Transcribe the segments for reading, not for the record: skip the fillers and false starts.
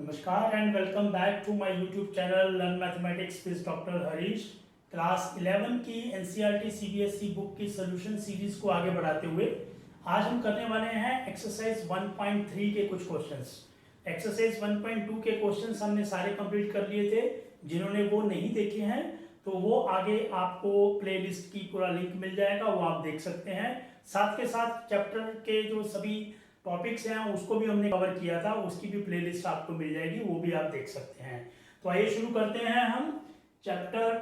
नमस्कार and welcome back to my YouTube channel learn mathematics with doctor Harish. Class 11 की NCERT CBSE book की solution series को आगे बढ़ाते हुए आज हम करने वाले हैं एक्सरसाइज 1.3 के कुछ क्वेश्चंस। एक्सरसाइज 1.2 के क्वेश्चंस हमने सारे कंप्लीट कर लिए थे। जिन्होंने वो नहीं देखे हैं तो वो आगे आपको प्लेलिस्ट की पूरा लिंक मिल जाएगा, वो आप देख सकते हैं। साथ के साथ चैप्टर के जो सभी टॉपिक्स हैं उसको भी हमने कवर किया था, उसकी भी प्लेलिस्ट आपको मिल जाएगी, वो भी आप देख सकते हैं। तो आइए शुरू करते हैं हम चैप्टर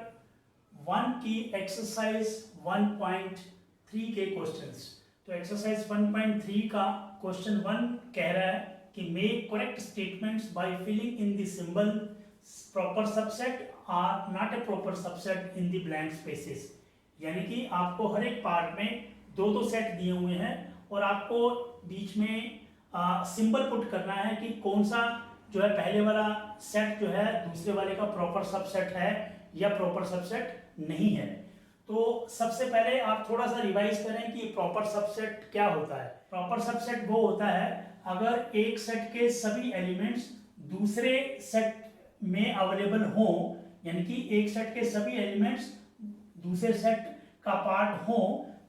1 की एक्सरसाइज 1.3 के क्वेश्चंस। तो एक्सरसाइज 1.3 का क्वेश्चन 1 कह रहा है कि make correct statements by filling in the symbol proper subset or not a proper subset in the blank spaces. यानी कि आपको हर एक पार्ट में दो दो सेट दिए हुए हैं और आपको बीच में सिंबल पुट करना है कि कौन सा जो है पहले वाला सेट जो है दूसरे वाले का प्रॉपर सबसेट है या प्रॉपर सबसेट नहीं है। तो सबसे पहले आप थोड़ा सा रिवाइज करें कि प्रॉपर सबसेट क्या होता है। प्रॉपर सबसेट वो होता है अगर एक सेट के सभी एलिमेंट्स दूसरे सेट में अवेलेबल हो, यानी कि एक सेट के सभी एलिमेंट्स दूसरे सेट का पार्ट हो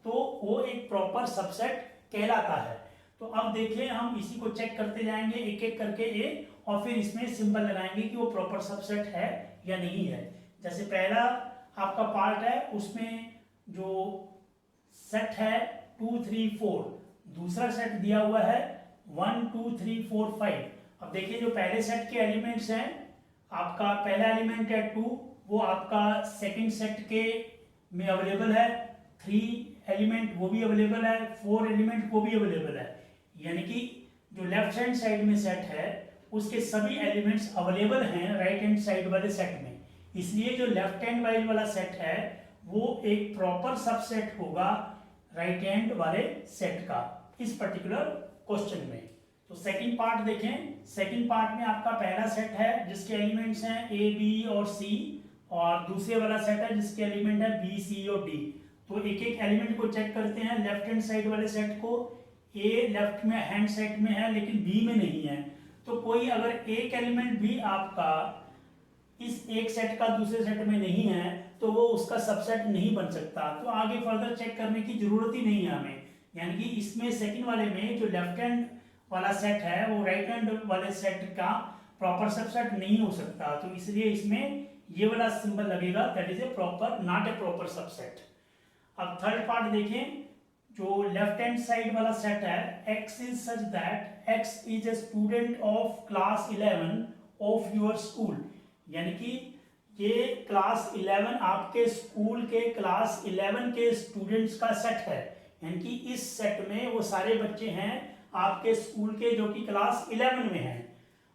तो वो एक प्रॉपर सबसेट कहलाता है। तो अब देखिए हम इसी को चेक करते जाएंगे एक एक करके और फिर इसमें सिंबल लगाएंगे कि वो प्रॉपर सबसेट है या नहीं है। जैसे पहला आपका पार्ट है उसमें जो सेट है 2 3 4, दूसरा सेट दिया हुआ है 1 2 3 4 5। अब देखिए जो पहले सेट के एलिमेंट्स हैं, आपका पहला एलिमेंट है 2, वो आपका सेकंड सेट के में अवेलेबल है, 3 एलिमेंट वो भी अवेलेबल है, 4 एलिमेंट वो भी अवेलेबल है। यानी कि जो लेफ्ट हैंड साइड में सेट है उसके सभी एलिमेंट्स अवेलेबल हैं राइट हैंड साइड वाले सेट में। इसलिए जो लेफ्ट हैंड वाइड वाला सेट है वो एक प्रॉपर सबसेट होगा राइट हैंड वाले सेट का इस पर्टिकुलर क्वेश्चन में। तो सेकंड पार्ट देखें। सेकंड पार्ट में आपका पहला सेट है जिसके एलिमेंट्स हैं ए बी और सी, और दूसरे वाला सेट है जिसके एलिमेंट है बी सी और डी। तो एक एक एलिमेंट को चेक करते हैं। लेफ्ट हैंड साइड वाले सेट को ए लेफ्ट में हैंड साइड में है लेकिन बी में नहीं है, तो कोई अगर एक एलिमेंट भी आपका इस एक सेट का दूसरे सेट में नहीं है तो वो उसका सबसेट नहीं बन सकता। तो आगे फर्दर चेक करने की जरूरत ही नहीं है हमें। यानी कि इसमें सेकंड वाले में जो लेफ्ट हैंड वाला सेट है वो राइट हैंड वाले सेट का प्रॉपर सबसेट नहीं हो सकता, तो इसलिए इसमें ये वाला सिंबल लगेगा, that is A proper not a proper subset. अब थर्ड पार्ट देखें। जो लेफ्ट हैंड साइड वाला सेट है x is such that x is a student of class 11 of your school. यानी कि ये क्लास 11 आपके स्कूल के क्लास 11 के स्टूडेंट्स का सेट है। यानी कि इस सेट में वो सारे बच्चे हैं आपके स्कूल के जो कि क्लास 11 में हैं।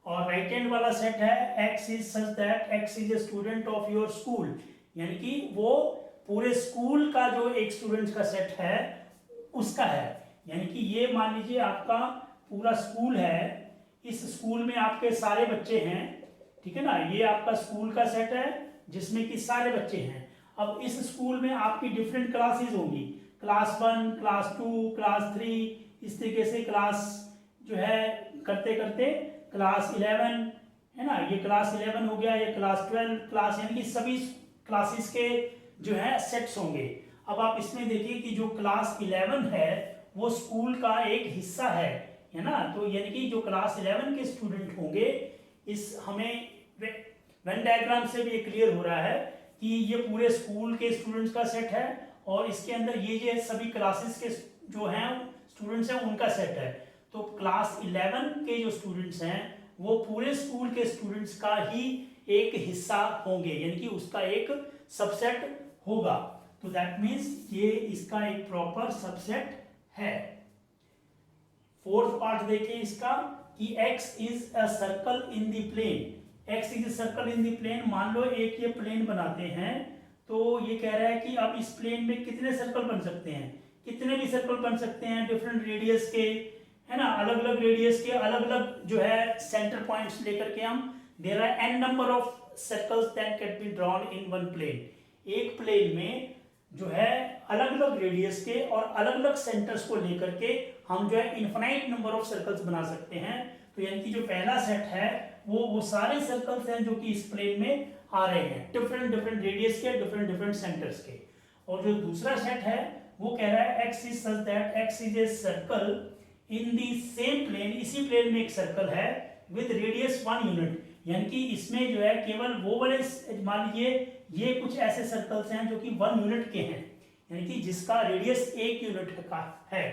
और राइट हैंड वाला सेट है x is such that x is a student of your school. यानी कि वो पूरे स्कूल का जो एक स्टूडेंट्स का सेट है उसका है। यानी कि ये मान लीजिए आपका पूरा स्कूल है, इस स्कूल में आपके सारे बच्चे हैं, ठीक है ना। ये आपका स्कूल का सेट है जिसमें कि सारे बच्चे हैं। अब इस स्कूल में आपकी डिफरेंट क्लासेस होंगी, क्लास 1 क्लास 2 क्लास 3, इस तरीके से क्लास जो है करते करते क्लास 11 है ना, ये क्लास 11 हो गया, ये क्लास 12 क्लास, यानी कि सभी क्लासेस के जो है सेट्स होंगे। अब आप इसमें देखिए कि जो क्लास 11 है वो स्कूल का एक हिस्सा है ना। तो यानी कि जो क्लास 11 के स्टूडेंट होंगे, इस हमें वेन डायग्राम से भी ये क्लियर हो रहा है कि ये पूरे स्कूल के स्टूडेंट्स का सेट है और इसके अंदर ये सभी क्लासेस के जो हैं स्टूडेंट्स हैं उनका सेट है। तो क्लास 11 के जो स्टूडेंट्स हैं वो पूरे स्कूल के स्टूडेंट्स का ही एक हिस्सा होंगे, यानी कि उसका एक सबसेट होगा। तो दैट मीन्स ये इसका एक प्रॉपर सबसेट है। फोर्थ पार्ट देखिए इसका कि x is a circle in the plane. x is a circle in the plane. मान लो एक ये प्लेन बनाते हैं, तो ये कह रहा है कि अब इस प्लेन में कितने सर्कल बन सकते हैं, कितने भी सर्कल बन सकते हैं डिफरेंट रेडियस के, है ना, अलग अलग रेडियस के अलग अलग जो है सेंटर पॉइंट्स लेकर के हम there are n number of circles that can be drawn in one plane. एक प्लेन में जो है अलग अलग रेडियस के और अलग अलग सेंटर्स को लेकर के हम जो है इनफाइनाइट नंबर ऑफ सर्कल्स बना सकते हैं। तो यानी कि जो पहला सेट है वो सारे सर्कल्स हैं जो कि इस प्लेन में आ रहे हैं, डिफरेंट डिफरेंट रेडियस के, डिफरेंट डिफरेंट सेंटर्स के। और जो दूसरा सेट है वो कह रहा है x is such that x is a circle in the same plane, इसी प्लेन में एक सर्कल है विद रेडियस 1 यूनिट, यानी कि इसमें जो है केवल वो वाले, मान लीजिए ये कुछ ऐसे सर्कल्स हैं जो कि 1 यूनिट के हैं, यानी कि जिसका रेडियस 1 यूनिट का है,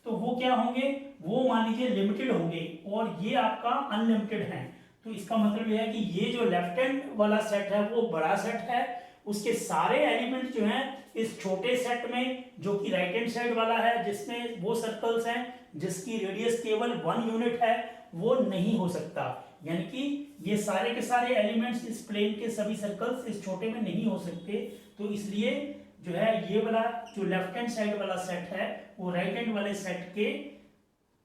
तो वो क्या होंगे, वो मान लीजिए लिमिटेड होंगे और ये आपका अनलिमिटेड है। तो इसका मतलब यह है कि ये जो लेफ्ट हैंड वाला सेट है वो बड़ा सेट है, उसके सारे एलिमेंट जो हैं इस छोटे सेट में जो कि राइट हैंड साइड वाला है, जिसमें वो सर्कल्स हैं जिसकी रेडियस केवल 1 यूनिट है, वो नहीं हो सकता। यानी कि ये सारे के सारे एलिमेंट्स इस प्लेन के सभी सर्कल्स इस छोटे में नहीं हो सकते। तो इसलिए जो है ये वाला जो लेफ्ट हैंड साइड वाला सेट है वो राइट हैंड वाले सेट के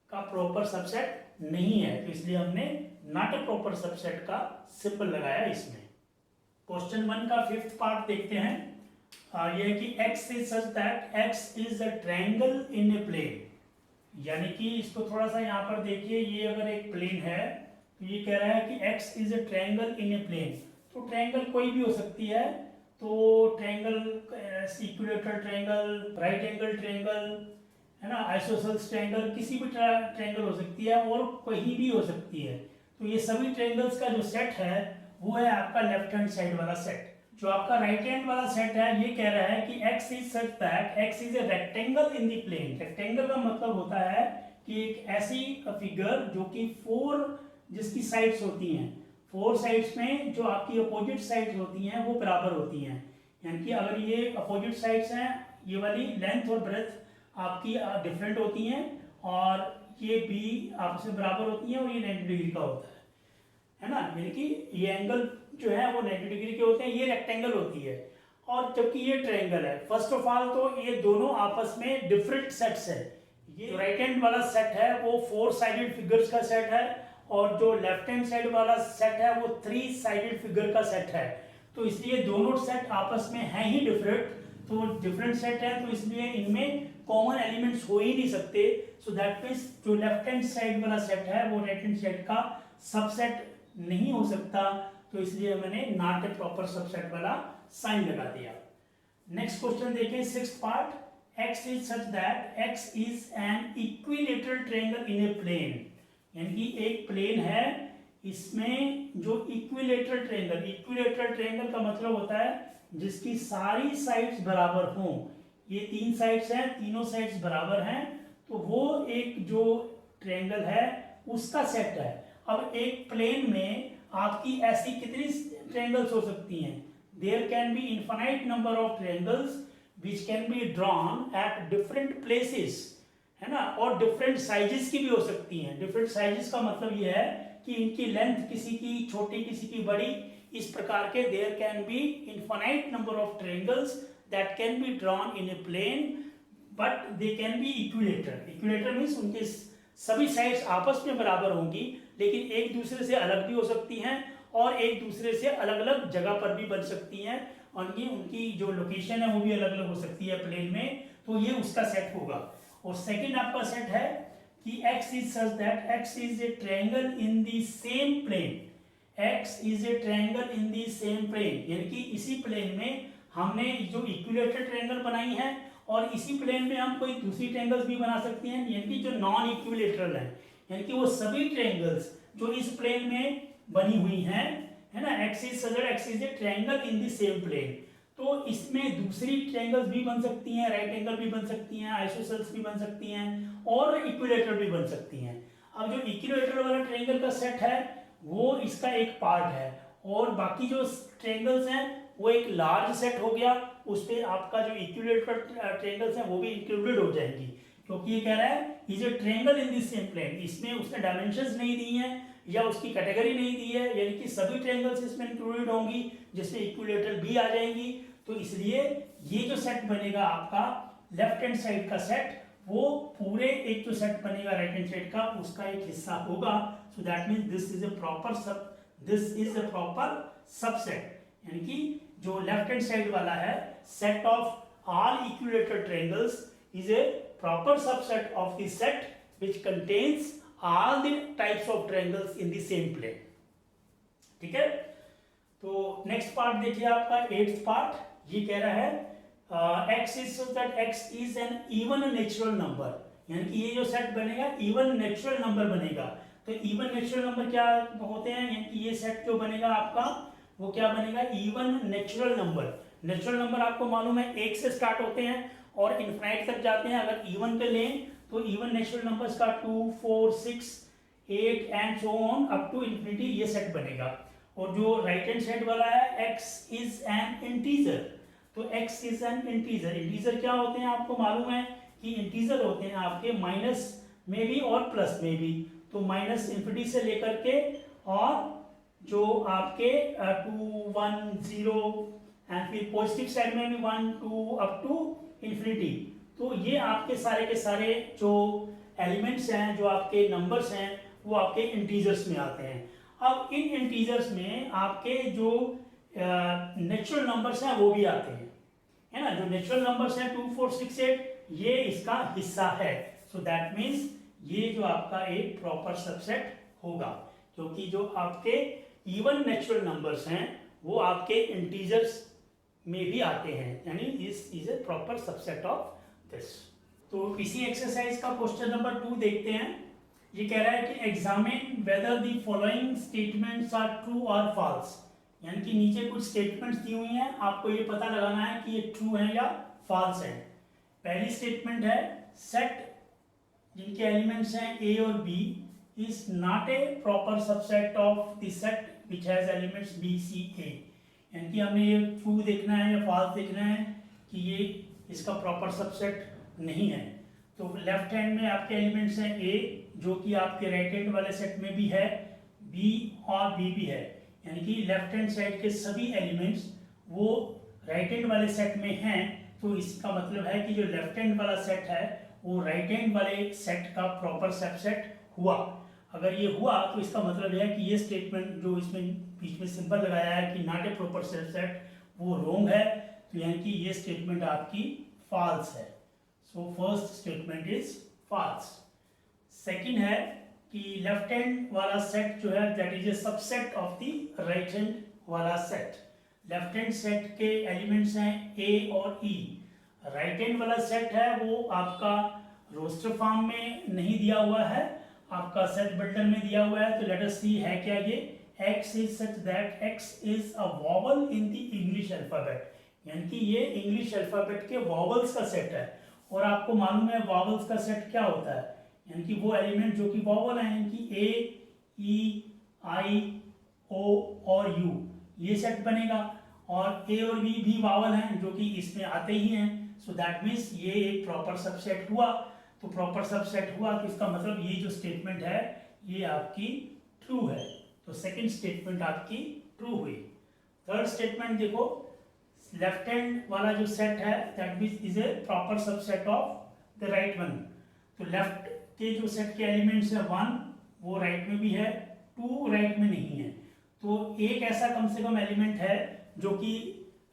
का प्रॉपर सबसेट नहीं है, तो इसलिए हमने नॉट ए प्रॉपर सबसेट का सिंबल लगाया इसमें। क्वेश्चन 1 का 5th पार्ट देखते हैं। ये है कि x is such that x is a triangle in a plane, यानी कि इसको थोड़ा सा यहाँ पर देखिए, ये अगर एक प्लेन है तो ये कह रहा है कि x is a triangle in a plane, तो ट्रायंगल कोई भी हो सकती है, तो triangle equilateral triangle, right angle triangle है ना, आइसोसेलेस ट्रायंगल, किसी भी ट्रायंगल हो सकती है और कहीं भी हो सकती है। तो ये सभी ट्रायंगल्स का जो सेट है वो है आपका लेफ्ट हैंड साइड वाला सेट। जो आपका राइट हैंड वाला सेट है ये कह रहा है कि x is such that x is a rectangle in the plane. Rectangle का मतलब होता है कि एक ऐसी फिगर जो कि 4 जिसकी साइड्स होती हैं, 4 साइड्स में जो आपकी अपोजिट साइड्स होती हैं वो बराबर होती हैं, यानी कि अगर ये अपोजिट साइड्स हैं, ये वाली लेंथ और ब्रेथ आपकी डिफरेंट होती हैं और ये भी आपस में बराबर होती हैं और ये 90 डिग्री का होता है ना, यानी कि ये एंगल जो है वो 90 डिग्री के होते हैं, ये रेक्टेंगल होती है। और जबकि ये ट्रायंगल है, फर्स्ट ऑफ ऑल तो ये दोनों आपस में डिफरेंट सेट्स है। ये जो राइट हैंड वाला सेट है वो 4 साइडेड फिगर्स का सेट है और जो लेफ्ट हैंड साइड वाला सेट है वो 3 साइडेड फिगर का सेट है। तो इसलिए दोनों सेट आपस में हैं ही डिफरेंट, तो डिफरेंट सेट है, तो इसलिए इनमें कॉमन एलिमेंट्स हो ही नहीं सकते। सो दैट मींस जो लेफ्ट हैंड साइड वाला सेट है वो राइट हैंड साइड का सबसेट नहीं हो सकता, तो इसलिए मैंने नॉट ए प्रॉपर सबसेट वाला साइन लगा दिया। नेक्स्ट क्वेश्चन देखें 6th part. x is such that x is an equilateral triangle in a plane, यानी कि एक प्लेन है, इसमें जो इक्विलेटरल ट्रायंगल, इक्विलेटरल ट्रायंगल का मतलब होता है जिसकी सारी साइड्स बराबर हों। ये 3 साइड्स हैं, तीनों साइड्स बराबर हैं, तो वो एक जो ट्रायंगल है उसका सेट है। अब एक प्लेन में आपकी ऐसी कितनी ट्रायंगल्स हो सकती हैं? There can be infinite number of triangles which can be drawn at different places, है ना, और डिफरेंट साइजेस की भी हो सकती हैं। डिफरेंट साइजेस का मतलब ये है कि इनकी लेंथ किसी की छोटी किसी की बड़ी, इस प्रकार के there can be infinite number of triangles that can be drawn in a plane but they can be equilateral. Equilateral means उनके सभी साइड्स आपस में बराबर होंगी लेकिन एक दूसरे से अलग भी हो सकती हैं और एक दूसरे से अलग अलग जगह पर भी बन सकती हैं, और ये उनकी जो लोकेशन है वो भी अलग अलग हो सकती है प्लेन में, तो ये उसका सेट होगा। और सेकंड आपका सेट है कि x is such that x is a triangle in the same plane, x is a triangle in the same plane, यानी कि इसी प्लेन में हमने जो इक्विलेटरल ट्रायंगल बनाई है और इसी प्लेन में हम कोई दूसरी ट्रायंगल्स भी बना सकते हैं, यानी कि जो नॉन इक्विलेटरल है, यानी कि वो सभी ट्रायंगल्स जो इस प्लेन में बनी हुई हैं, है ना, x is such that x is a triangle in the same plane, तो इसमें दूसरी ट्रायंगल्स भी बन सकती हैं, राइट एंगल भी बन सकती हैं, आइसोसेलेस भी बन सकती हैं और इक्विलेटरल भी बन सकती हैं। अब जो इक्विलेटरल वाला ट्रायंगल का सेट है वो इसका एक पार्ट है और बाकी जो ट्रायंगल्स हैं वो एक लार्ज सेट हो गया, उस पर आपका जो इक्विलेटरल ट्रायंगल्स हैं वो भी इंक्लूडेड हो जाएंगी, क्योंकि ये कह रहा है is a triangle in the same plane, इसमें उसने डायमेंशंस नहीं दी हैं या उसकी कैटेगरी नहीं दी है, यानी कि सभी ट्रायंगल्स इसमें इंक्लूडेड होंगी जिसमें इक्विलेटरल भी आ जाएंगी। तो इसलिए ये जो सेट बनेगा आपका लेफ्ट हैंड साइड का सेट, वो पूरे एक जो सेट बनेगा राइट हैंड साइड का उसका एक हिस्सा होगा। सो that means this is a proper subset, यानी कि जो लेफ्ट हैंड साइड वाला है set of all equilateral triangles is a proper subset of the set which contains all the types of triangles in the same plane. ठीक है। तो next part देखिए आपका 8th पार्ट, ये कह रहा है x is such that x is N even natural number, यानी कि ये जो सेट बनेगा इवन नेचुरल नंबर बनेगा। तो इवन नेचुरल नंबर क्या होते हैं, यानी कि ये सेट जो बनेगा आपका वो क्या बनेगा, even natural number. Natural number आपको मालूम है 1 से स्टार्ट होते हैं और इनफाइनाइट तक जाते हैं। अगर इवन पे लें तो इवन नेचुरल नंबर्स का 2, 4, 6, 8 and so on up to infinity ये सेट बनेगा। और जो राइट हैंड साइड वाला है x इज एन इंटीजर, तो x is an integer. Integer क्या होते हैं आपको मालूम है कि इंटीजर होते हैं आपके माइनस में भी और प्लस में भी। तो माइनस इन्फिनिटी से लेकर के और जो आपके 2, 1, 0 एंड फिर पॉजिटिव साइड में भी 1, 2 अप टू इन्फिनिटी। तो ये आपके सारे के सारे जो एलिमेंट्स हैं, जो आपके नंबर्स हैं, वो आपके इंटीजर्स में आते हैं। अब इन इंटीजर्स में आपके जो नेचुरल नंबर्स हैं वो भी आते हैं, है ना। जो नेचुरल नंबर्स हैं 2, 4, 6, 8 ये इसका हिस्सा है। सो दैट मीन्स ये जो आपका एक प्रॉपर सबसेट होगा, क्योंकि जो आपके इवन नेचुरल नंबर्स हैं वो आपके इंटीजर्स में भी आते हैं, यानी this is a proper subset of this. तो इसी एक्सरसाइज का क्वेश्चन नंबर 2 देखते हैं। ये कह रहा है कि examine whether the following statements are true और फॉल्स, यानी कि नीचे कुछ स्टेटमेंट्स दी हुई हैं, आपको ये पता लगाना है कि ये ट्रू है या फॉल्स है। पहली स्टेटमेंट है सेट जिनके एलिमेंट्स हैं a और b is not a proper subset of the set which has elements b, c, a, यानी कि हमें ये ट्रू देखना है या फॉल्स देखना है कि ये इसका प्रॉपर सबसेट नहीं है। तो लेफ्ट हैंड में आपके एलिमेंट्स हैं a जो कि आपके राइट हैंड वाले सेट में भी है, b और b भी है, यानी कि लेफ्ट हैंड साइड के सभी एलिमेंट्स वो राइट हैंड वाले सेट में हैं। तो इसका मतलब है कि जो लेफ्ट हैंड वाला सेट है वो राइट हैंड वाले सेट का प्रॉपर सबसेट हुआ। अगर ये हुआ तो इसका मतलब है कि ये स्टेटमेंट जो इसमें बीच में सिंबल लगाया है कि नॉट ए प्रॉपर सबसेट वो रॉन्ग है, तो यानी कि ये स्टेटमेंट आपकी फॉल्स है। So first statement is false. Second है कि लेफ्ट हैंड वाला सेट जो है that is a subset of the right hand वाला सेट। लेफ्ट हैंड सेट के एलिमेंट्स हैं a और e। राइट हैंड वाला सेट है वो आपका रोस्टर फॉर्म में नहीं दिया हुआ है, आपका सेट बिल्डर में दिया हुआ है। तो लेट अस सी है क्या ये, x is such that x is a vowel in the English alphabet, यानी कि ये इंग्लिश अल्फाबेट के वॉवल्स का सेट है। और आपको मालूम है वॉवल्स का सेट क्या होता है, यानी कि वो एलिमेंट जो कि वॉवल है, यानी कि a, e, i, o और u ये सेट बनेगा। और a और b भी वॉवल हैं जो कि इसमें आते ही हैं। सो दैट मीन्स ये एक प्रॉपर सबसेट हुआ। तो प्रॉपर सबसेट हुआ तो इसका मतलब ये जो स्टेटमेंट है ये आपकी ट्रू है। तो सेकंड स्टेटमेंट आपकी ट्रू हुई। थर्ड स्टेटमेंट देखो, लेफ्ट हैंड वाला जो सेट है that means is a proper subset of the right one. तो लेफ्ट के जो सेट के एलिमेंट्स है 1 वो राइट में भी है, 2 राइट में नहीं है। तो एक ऐसा कम से कम एलिमेंट है जो कि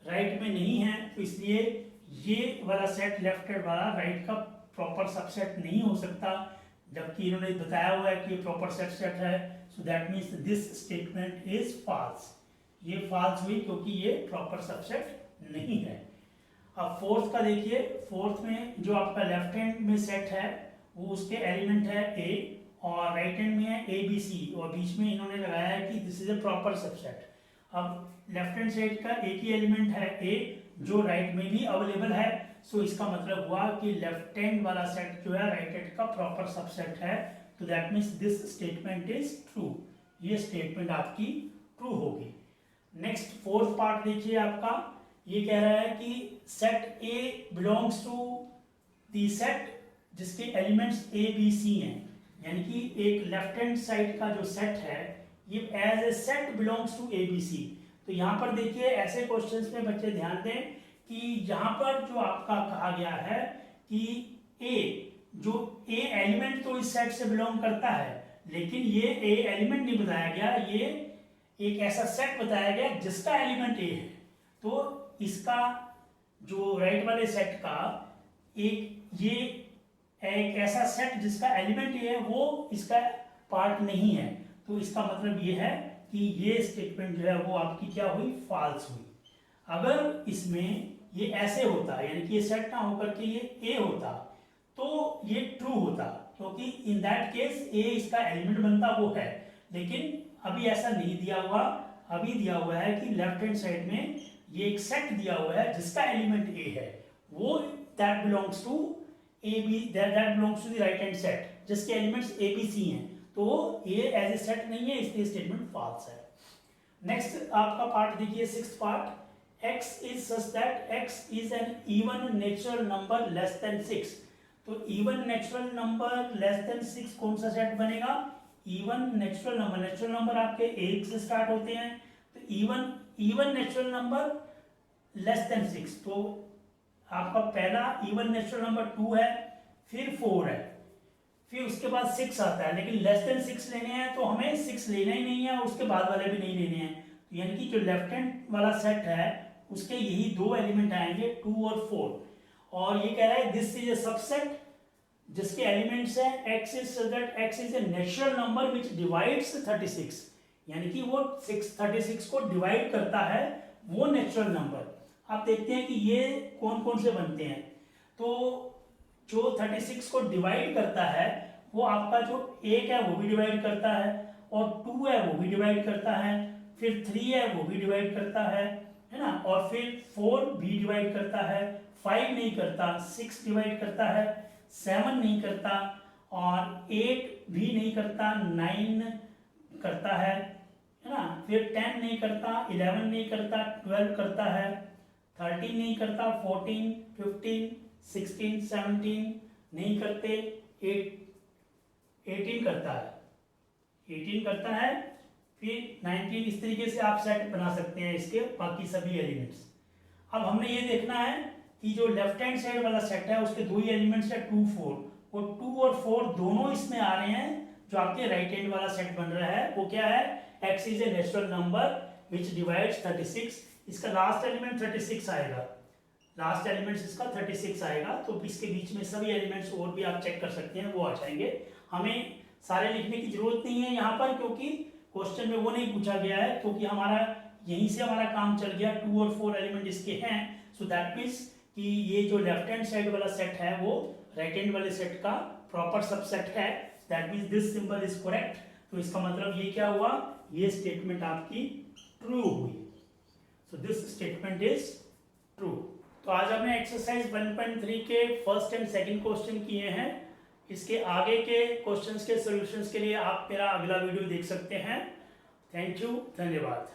राइट में नहीं है, तो इसलिए ये वाला सेट लेफ्ट हैंड वाला राइट का प्रॉपर सबसेट नहीं हो सकता, जबकि इन्होंने बताया हुआ है कि ये प्रॉपर सबसेट है। So that means this statement is false. ये फॉल्स हुई क्योंकि ये प्रॉपर सबसेट नहीं है। अब फोर्थ का देखिए, फोर्थ में जो आपका लेफ्ट हैंड में सेट है वो उसके एलिमेंट है a और राइट हैंड में है a, b, c और बीच में इन्होंने लगाया है कि this is a proper subset. अब लेफ्ट हैंड साइड का एक ही एलिमेंट है a जो राइट में भी अवेलेबल है। सो इसका मतलब हुआ कि लेफ्ट हैंड वाला सेट जो है राइट हैंड का प्रॉपर सबसेट है। तो that means this statement is true. ये स्टेटमेंट आपकी ट्रू होगी। नेक्स्ट फोर्थ पार्ट देखिए आपका, ये कह रहा है कि set A belongs to the set जिसके एलिमेंट्स A, B, C हैं, यानी कि एक लेफ्ट हैंड साइड का जो सेट है ये as a set belongs to A, B, C। तो यहाँ पर देखिए ऐसे क्वेश्चंस में बच्चे ध्यान दें कि यहाँ पर जो आपका कहा गया है कि A जो A एलिमेंट तो इस सेट से बिलोंग करता है, लेकिन ये A एलिमेंट नहीं बताया गया, ये एक ऐसा सेट बताया गया जिसका एलिमेंट A है। तो इसका जो राइट वाले सेट का ये एक ऐसा सेट जिसका एलिमेंट A है वो इसका पार्ट नहीं है। तो इसका मतलब ये है कि ये स्टेटमेंट जो है वो आपकी क्या हुई, फॉल्स हुई। अगर इसमें ये ऐसे होता, यानी कि ये सेट ना होकर के ये ए होता, तो ये ट्रू होता, क्योंकि इन दैट केस ए इसका एलिमेंट बनता वो है। लेकिन अभी ऐसा नहीं दिया हुआ, अभी दिया हुआ है कि लेफ्ट हैंड साइड में ये एक सेट दिया हुआ है जिसका एलिमेंट ए है, वो that belongs to a b, that belongs to the right hand set, जिसके एलिमेंट्स ए बी सी हैं, तो ये एज ए सेट नहीं है, इसलिए स्टेटमेंट फॉल्स है। नेक्स्ट आपका पार्ट देखिए, sixth part, x is such that x is an even natural number less than 6। तो even natural number less than 6 कौन सा सेट बनेगा, even natural number, natural number आपके 1 से स्टार्ट होते हैं, तो even natural number less than 6, तो आपका पहला even नेचुरल नंबर 2 है, फिर 4 है, फिर उसके बाद 6 आता है, लेकिन लेस देन 6 लेने हैं तो हमें 6 लेना ही नहीं है और उसके बाद वाले भी नहीं लेने हैं। तो यानी कि जो लेफ्ट हैंड वाला सेट है उसके यही दो एलिमेंट आएंगे 2 और 4, और ये कह रहा है दिस इज ए सबसेट जिसके एलिमेंट्स है x is such that x is a natural number which divides 36, यानी कि वो 36 को डिवाइड करता है वो नेचुरल नंबर। आप देखते हैं कि ये कौन कौन से बनते हैं, तो जो 36 को डिवाइड करता है वो आपका जो 1 है वो भी डिवाइड करता है, और 2 है वो भी डिवाइड करता है, फिर 3 है वो भी डिवाइड करता है ना, और फिर 4 भी डिवाइड करता है, 5 नहीं करता, 6 डिवाइड करता है, 7 नहीं करता, और 8 भी नहीं करता, 9 करता है ना, फिर 10 नहीं करता, 11 नहीं करता, 12 करता है, 13 नहीं करता, 14, 15, 16, 17 नहीं करते, 18 करता है, 18 करता है, फिर 19। इस तरीके से आप सेट बना सकते हैं इसके बाकी सभी एलिमेंट्स। अब हमने ये देखना है कि जो लेफ्ट हैंड साइड वाला सेट है उसके दो ही एलिमेंट्स है 2, 4, वो 2 और 4 दोनों इसमें आ रहे हैं। जो आपके राइट हैंड वाला सेट बन रहा है वो क्या है, x is a natural number which divides 36, इसका लास्ट एलिमेंट 36 आएगा, लास्ट एलिमेंट्स इसका 36 आएगा, तो इसके बीच में सभी एलिमेंट्स और भी आप चेक कर सकते हैं वो आ जाएंगे। हमें सारे लिखने की जरूरत नहीं है यहाँ पर, क्योंकि क्वेश्चन में वो नहीं पूछा गया है, क्योंकि हमारा यहीं से हमारा काम चल गया, 2 और 4 एलिमेंट इसके हैं। सो दैट मीन्स कि ये जो लेफ्ट हैंड साइड वाला सेट है वो राइट हैंड वाले सेट का प्रॉपर सबसेट है, that means this symbol is correct. तो इसका मतलब ये क्या हुआ, ये स्टेटमेंट आपकी ट्रू हुई। So this statement is true. तो आज हमने एक्सरसाइज 1.3 के फर्स्ट एंड सेकंड क्वेश्चन किए हैं। इसके आगे के क्वेश्चंस के सॉल्यूशंस के लिए आप मेरा अगला वीडियो देख सकते हैं। थैंक यू, धन्यवाद।